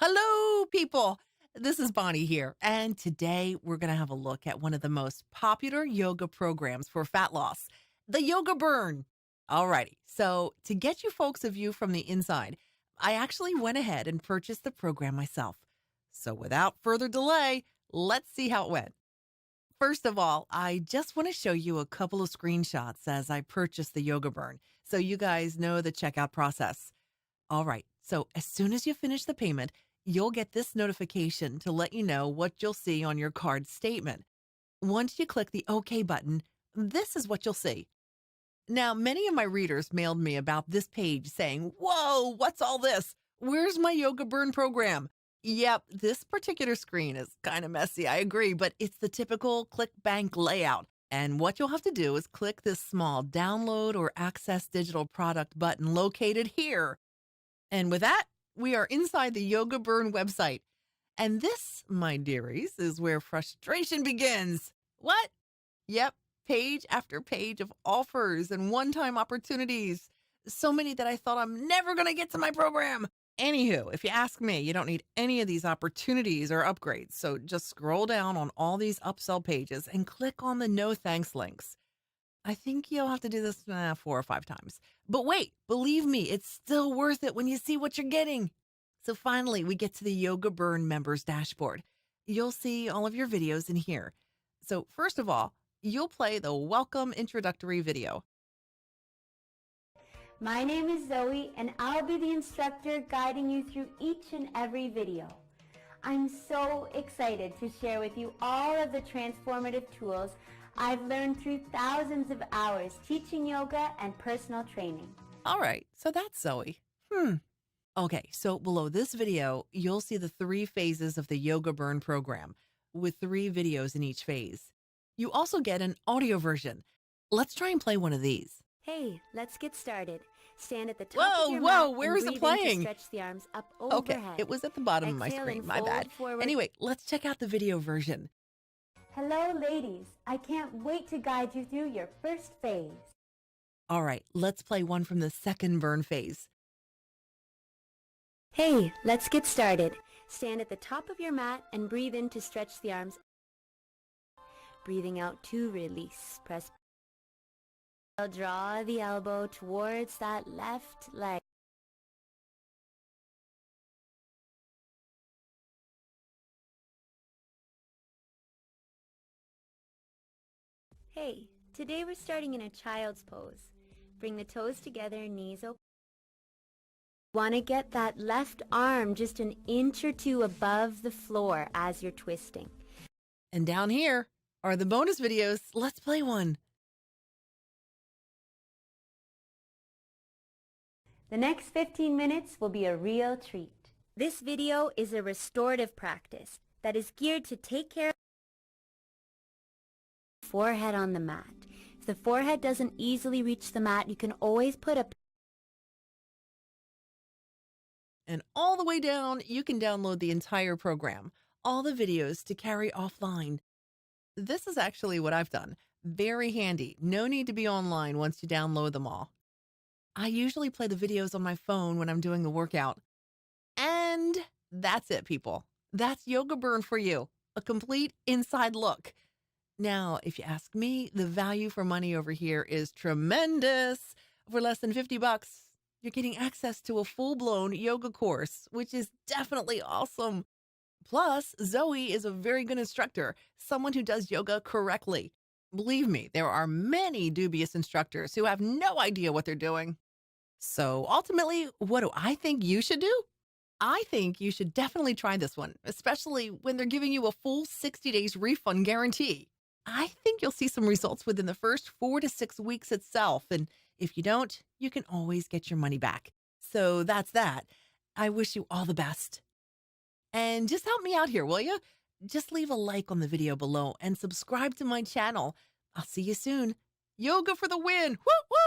Hello, people. This is Bonnie here, and today we're going to have a look at one of the most popular yoga programs for fat loss, the Yoga Burn. Alrighty, so to get you folks a view from the inside, I actually went ahead and purchased the program myself. So without further delay, let's see how it went. First of all, I just want to show you a couple of screenshots as I purchased the Yoga Burn, so you guys know the checkout process. All right, so as soon as you finish the payment, you'll get this notification to let you know what you'll see on your card statement. Once you click the OK button, this is what you'll see. Now, many of my readers mailed me about this page saying, "Whoa, what's all this? Where's my Yoga Burn program?" Yep, this particular screen is kind of messy, I agree, but it's the typical ClickBank layout. And what you'll have to do is click this small download or access digital product button located here. And with that, we are inside the Yoga Burn website. And this, my dearies, is where frustration begins. What? Yep, page after page of offers and one-time opportunities. So many that I thought I'm never going to get to my program. Anywho, if you ask me, you don't need any of these opportunities or upgrades. So just scroll down on all these upsell pages and click on the no thanks links. I think you'll have to do this 4 or 5 times. But wait, believe me, it's still worth it when you see what you're getting. So finally, we get to the Yoga Burn members dashboard. You'll see all of your videos in here. So first of all, you'll play the welcome introductory video. My name is Zoe, and I'll be the instructor guiding you through each and every video. I'm so excited to share with you all of the transformative tools I've learned through thousands of hours teaching yoga and personal training. All right, so that's Zoe. Okay, so below this video, you'll see the 3 phases of the Yoga Burn program with 3 videos in each phase. You also get an audio version. Let's try and play one of these. Hey, let's get started. Stand at the top of your mat Whoa, where and is it breathe in to playing? stretch the arms up overhead. Okay, it was at the bottom of my Exhale screen, and my fold bad. forward. Anyway, let's check out the video version. Hello, ladies. I can't wait to guide you through your first phase. All right, let's play one from the second burn phase. Hey, let's get started. Stand at the top of your mat and breathe in to stretch the arms. Breathing out to release. Press. Draw the elbow towards that left leg. Hey, today we're starting in a child's pose. Bring the toes together, knees open. Want to get that left arm just an inch or 2 above the floor as you're twisting. And down here are the bonus videos. Let's play one. The next 15 minutes will be a real treat. This video is a restorative practice that is geared to take care of the forehead on the mat. If the forehead doesn't easily reach the mat, you can always put a And all the way down, you can download the entire program, all the videos to carry offline. This is actually what I've done. Very handy. No need to be online once you download them all. I usually play the videos on my phone when I'm doing the workout. And that's it, people. That's Yoga Burn for you. A complete inside look. Now, if you ask me, the value for money over here is tremendous. For less than $50, you're getting access to a full-blown yoga course, which is definitely awesome. Plus, Zoe is a very good instructor, someone who does yoga correctly. Believe me, there are many dubious instructors who have no idea what they're doing. So ultimately, what do I think you should do? I think you should definitely try this one, especially when they're giving you a full 60 days refund guarantee. I think you'll see some results within the first 4 to 6 weeks itself. And if you don't, you can always get your money back. So that's that. I wish you all the best. And just help me out here, will you? Just leave a like on the video below and subscribe to my channel. I'll see you soon. Yoga for the win. Woo, woo!